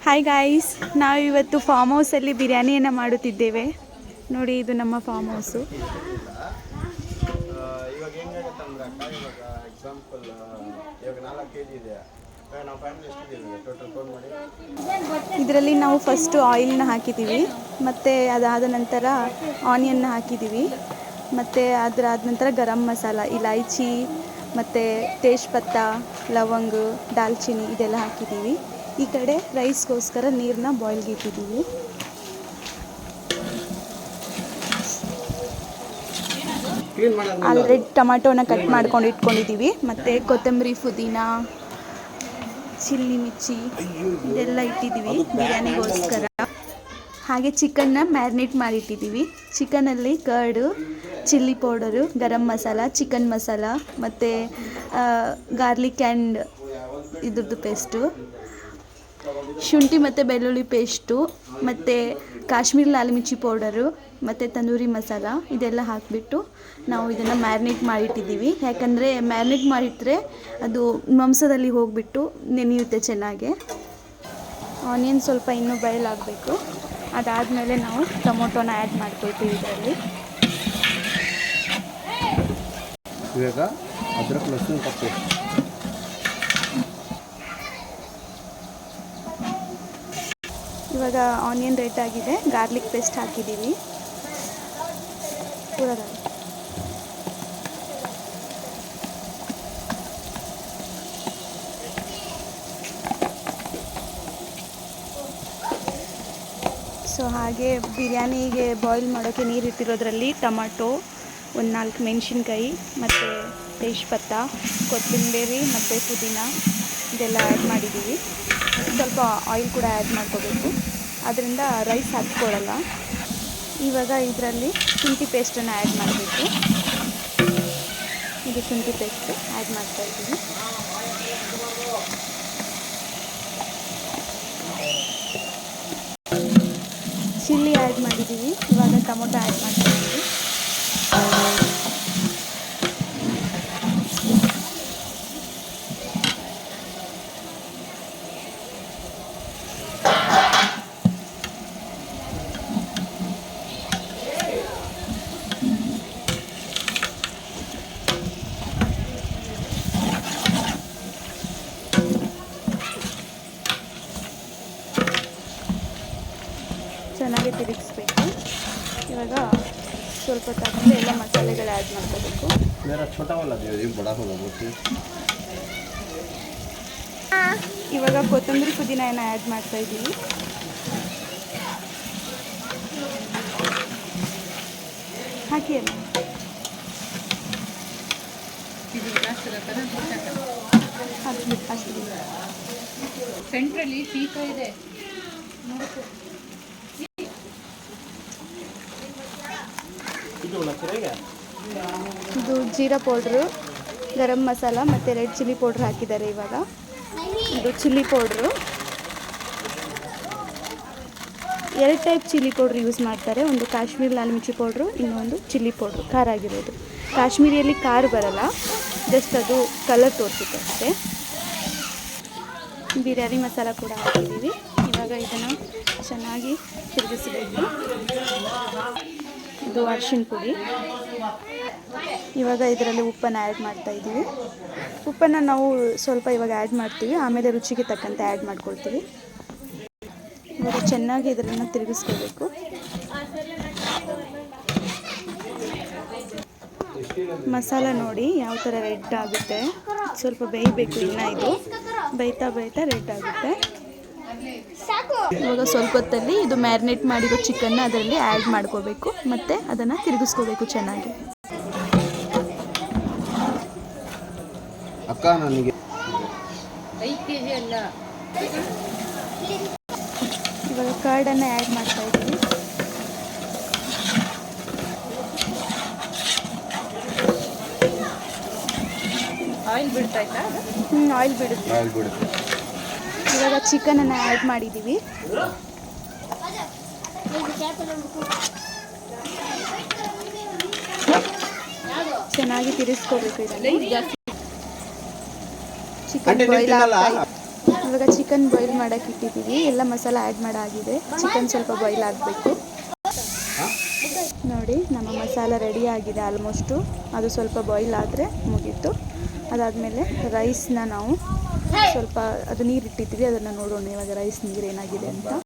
Hi guys, ನಾವು ಇವತ್ತು form ಹೌಸಲ್ಲಿ ಬಿರಿಯಾನಿಯನ್ನು ಮಾಡುತ್ತಿದ್ದೇವೆ. ನೋಡಿ, ಇದು ನಮ್ಮ ಫಾರ್ಮ್ ಹೌಸು. ಇವಾಗ ಹೆಂಗಾಗುತ್ತೆ ಅಂದ್ರೆ ಅಕ್ಕ, ಇವಾಗ ಎಕ್ಸಾಂಪಲ್ ಇವಾಗ 4 kg ಇದೆ, ನಾವು ಫ್ಯಾಮಿಲಿ ಎಷ್ಟಿದ್ದೀವಿ ಟೋಟಲ್ ಫೋನ್ ಮಾಡಿ. ಇದರಲ್ಲಿ ನಾವು ಫಸ್ಟು ಆಯಿಲ್ನ ಹಾಕಿದ್ದೀವಿ, ಮತ್ತು ಅದಾದ ನಂತರ ಆನಿಯನ್ನ ಹಾಕಿದ್ದೀವಿ, ಮತ್ತು ಅದಾದ ನಂತರ ಗರಂ ಮಸಾಲ, ಇಲೈಚಿ ಮತ್ತು ತೇಜ್ಪತ್ತ, ಲವಂಗ, ದಾಲ್ಚಿನ್ನಿ ಇದೆಲ್ಲ ಹಾಕಿದ್ದೀವಿ. ಈ ಕಡೆ ರೈಸ್ಗೋಸ್ಕರ ನೀರನ್ನ ಬಾಯ್ಲ್ಗೆ ಇಟ್ಟಿದ್ದೀವಿ. ಆಲ್ರೆಡಿ ಟೊಮಾಟೋನ ಕಟ್ ಮಾಡ್ಕೊಂಡು ಇಟ್ಕೊಂಡಿದ್ದೀವಿ, ಮತ್ತು ಕೊತ್ತಂಬರಿ, ಪುದೀನ, ಚಿಲ್ಲಿ ಮಿರ್ಚಿ ಇದೆಲ್ಲ ಇಟ್ಟಿದ್ದೀವಿ ಬಿರಿಯಾನಿಗೋಸ್ಕರ. ಹಾಗೆ ಚಿಕನ್ನ marinate ಮಾಡಿಟ್ಟಿದ್ದೀವಿ. ಚಿಕನಲ್ಲಿ curd, chilli powder, garam masala, chicken masala ಮತ್ತು ಗಾರ್ಲಿಕ್ ಆ್ಯಂಡ್ ಇದ್ರದ್ದು ಪೇಸ್ಟು, ಶುಂಠಿ ಮತ್ತು ಬೆಳ್ಳುಳ್ಳಿ ಪೇಸ್ಟು, ಮತ್ತು ಕಾಶ್ಮೀರಿ ಲಾಲ್ ಮಿರ್ಚಿ ಪೌಡರು ಮತ್ತು ತಂದೂರಿ ಮಸಾಲ ಇದೆಲ್ಲ ಹಾಕಿಬಿಟ್ಟು ನಾವು ಇದನ್ನು ಮ್ಯಾರಿನೇಟ್ ಮಾಡಿಟ್ಟಿದ್ದೀವಿ. ಯಾಕಂದರೆ ಮ್ಯಾರಿನೇಟ್ ಮಾಡಿಟ್ಟರೆ ಅದು ಮಾಂಸದಲ್ಲಿ ಹೋಗಿಬಿಟ್ಟು ನೆನೆಯುತ್ತೆ ಚೆನ್ನಾಗೆ. ಆನಿಯನ್ ಸ್ವಲ್ಪ ಇನ್ನೂ ಬಾಯ್ಲ್ ಅದಾದಮೇಲೆ ನಾವು ಟೊಮೊಟೊನ ಆ್ಯಡ್ ಮಾಡ್ಕೊಳ್ತೀವಿ ಇದರಲ್ಲಿ. ಇವಾಗ ಅದ್ರಕ್ ಲಸೂನ್ ಕಪ್ಪು, ಇವಾಗ ಆನಿಯನ್ ರೆಡ್ ಆಗಿದೆ, ಗಾರ್ಲಿಕ್ ಪೇಸ್ಟ್ ಹಾಕಿದ್ದೀವಿ. ಸೊ ಹಾಗೆ ಬಿರಿಯಾನಿಗೆ ಬಾಯ್ಲ್ ಮಾಡೋಕ್ಕೆ ನೀರು ಇಟ್ಟಿರೋದ್ರಲ್ಲಿ ಟೊಮಾಟೊ, ಒಂದು 4 ಮೆಣಸಿನ್ಕಾಯಿ ಮತ್ತು ತೇಜ್ಪತ್ತ, ಕೊತ್ತಂಬರಿ ಮತ್ತು ಪುದೀನ ಇದೆಲ್ಲ ಆ್ಯಡ್ ಮಾಡಿದ್ದೀವಿ. ಸ್ವಲ್ಪ ಆಯಿಲ್ ಕೂಡ ಆ್ಯಡ್ ಮಾಡ್ಕೋಬೇಕು, ಅದರಿಂದ ರೈಸ್ ಹತ್ಕೊಳ್ಳಲ್ಲ. ಇವಾಗ ಇದರಲ್ಲಿ ಶುಂಠಿ ಪೇಸ್ಟನ್ನು ಆ್ಯಡ್ ಮಾಡಬೇಕು. ಇದು ಶುಂಠಿ ಪೇಸ್ಟ್ ಆ್ಯಡ್ ಮಾಡ್ತಾಯಿದ್ದೀವಿ. ಚಿಲ್ಲಿ ಆ್ಯಡ್ ಮಾಡಿದ್ದೀವಿ. ಇವಾಗ ಟೊಮೊಟೊ ಆ್ಯಡ್ ಮಾಡ್ತಾಯಿದ್ದೀವಿ. ಚೆನ್ನಾಗಿ ತಿರುಗಿಸ್ಬೇಕು. ಇವಾಗ ಸ್ವಲ್ಪ ತಗೊಂಡು ಎಲ್ಲ ಮಸಾಲೆಗಳು ಆ್ಯಡ್ ಮಾಡ್ಕೋಬೇಕು. ಇವಾಗ ಕೊತ್ತಂಬರಿ ಪುದೀನ ಆ್ಯಡ್ ಮಾಡ್ತಾಯಿದ್ದೀವಿ. ಹಾಕಿ ಅಲ್ಲ ಅಷ್ಟು ಸೆಂಟ್ರಲ್ಲಿ ಪೀಕ ಇದೆ. ಇದು ಜೀರಾ ಪೌಡ್ರು, ಗರಂ ಮಸಾಲ ಮತ್ತು ರೆಡ್ ಚಿಲ್ಲಿ ಪೌಡ್ರ್ ಹಾಕಿದ್ದಾರೆ. ಇವಾಗ ಇದು chilli powder, 2 type chilli powder use ಮಾಡ್ತಾರೆ. ಒಂದು ಕಾಶ್ಮೀರಿ ಲಾಲ್ ಮಿರ್ಚಿ ಪೌಡ್ರು, ಇನ್ನೊಂದು ಚಿಲ್ಲಿ ಪೌಡ್ರು, ಖಾರ ಆಗಿರೋದು. ಕಾಶ್ಮೀರಿಯಲ್ಲಿ ಖಾರ ಬರಲ್ಲ, ಜಸ್ಟ್ ಅದು ಕಲರ್ ತೋರಿಸುತ್ತೆ ಅಷ್ಟೇ. ಬಿರಿಯಾನಿ ಮಸಾಲ ಕೂಡ ಹಾಕಿದ್ದೀವಿ. ಇವಾಗ ಇದನ್ನು ಚೆನ್ನಾಗಿ ತಿರುಗಿಸಬೇಕು. ಇದು ಅರಿಶಿಣ ಪುಡಿ. ಇವಾಗ ಇದರಲ್ಲಿ ಉಪ್ಪನ್ನು ಆ್ಯಡ್ ಮಾಡ್ತಾಯಿದ್ದೀವಿ. ಉಪ್ಪನ್ನು ನಾವು ಸ್ವಲ್ಪ ಇವಾಗ ಆ್ಯಡ್ ಮಾಡ್ತೀವಿ, ಆಮೇಲೆ ರುಚಿಗೆ ತಕ್ಕಂತೆ ಆ್ಯಡ್ ಮಾಡ್ಕೊಳ್ತೀವಿ. ಇವಾಗ ಚೆನ್ನಾಗಿ ಇದನ್ನು ತಿರುಗಿಸ್ಕೋಬೇಕು. ಮಸಾಲ ನೋಡಿ ಯಾವ ಥರ ರೆಡ್ ಆಗುತ್ತೆ. ಸ್ವಲ್ಪ ಬೇಯಬೇಕು, ಇನ್ನು ಇದು ಬೇಯ್ತಾ ರೆಡ್ ಆಗುತ್ತೆ. ಇವಾಗ ಸ್ವಲ್ಪ ಹೊತ್ತಲ್ಲಿ ಇದು ಮ್ಯಾರಿನೇಟ್ ಮಾಡಿರೋ ಚಿಕನ್ನ ಅದರಲ್ಲಿ ಆ್ಯಡ್ ಮಾಡ್ಕೋಬೇಕು, ಮತ್ತು ಅದನ್ನು ತಿರುಗಿಸ್ಕೋಬೇಕು ಚೆನ್ನಾಗಿ. ಅಕ್ಕ ನನಗೆ 5 kg ಅಲ್ಲ. ಇವಾಗ ಕರ್ಡನ್ನು ಆ್ಯಡ್ ಮಾಡ್ತಾಯಿದ್ದೀವಿ. ಆಯಿಲ್ ಬಿಡ್ತಾಯ್ತಾ? ಆಯಿಲ್ ಬಿಡುತ್ತೆ. ಇವಾಗ ಚಿಕನನ್ನು ಆ್ಯಡ್ ಮಾಡಿದ್ದೀವಿ. ಚೆನ್ನಾಗಿ ತಿರುಗಿಸ್ಕೋಬೇಕು ಇದನ್ನು. ಜಾಸ್ತಿ ಚಿಕನ್ ಬಾಯ್ಲ್ ಆಗ್ತಾ ಇವಾಗ ಚಿಕನ್ ಬಾಯ್ಲ್ ಮಾಡೋಕ್ಕೆ ಇಟ್ಟಿದ್ದೀವಿ. ಎಲ್ಲ ಮಸಾಲ ಆ್ಯಡ್ ಮಾಡಾಗಿದೆ. ಚಿಕನ್ ಸ್ವಲ್ಪ ಬಾಯ್ಲ್ ಆಗಬೇಕು. ನೋಡಿ ನಮ್ಮ ಮಸಾಲ ರೆಡಿ ಆಗಿದೆ ಆಲ್ಮೋಸ್ಟು. ಅದು ಸ್ವಲ್ಪ ಬಾಯ್ಲ್ ಆದರೆ ಮುಗೀತು. ಅದಾದಮೇಲೆ ರೈಸ್ನ ನಾವು ಸ್ವಲ್ಪ ಅದು ನೀರು ಇಟ್ಟಿದ್ದೀವಿ, ಅದನ್ನು ನೋಡೋಣ ಇವಾಗ ರೈಸ್ ನೀರು ಏನಾಗಿದೆ ಅಂತ.